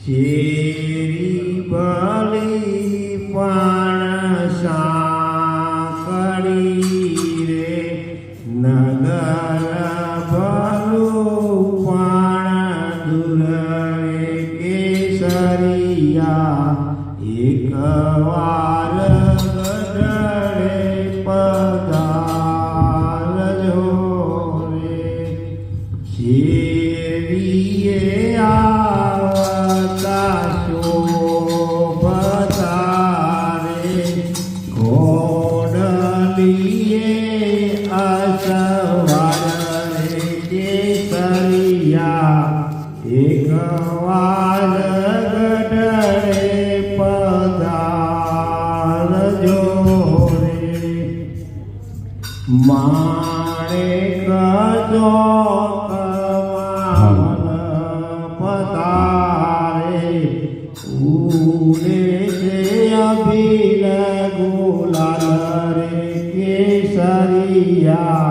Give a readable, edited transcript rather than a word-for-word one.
શેરી ભલી પણ સાંકળી રે નગર ભલું પણ દૂર રે કેસરિયા એક વાર ગઢડે પધારજો રે શેરીએ આવતા શોભતા રે ઘોડલીએ અસવાર રે કેસરિયા એક વાર ગઢડે પધારજો રે માણેક ચોકમાં પધારે ઉડે છે અભિલ ગુલાલ રે કેસરિયા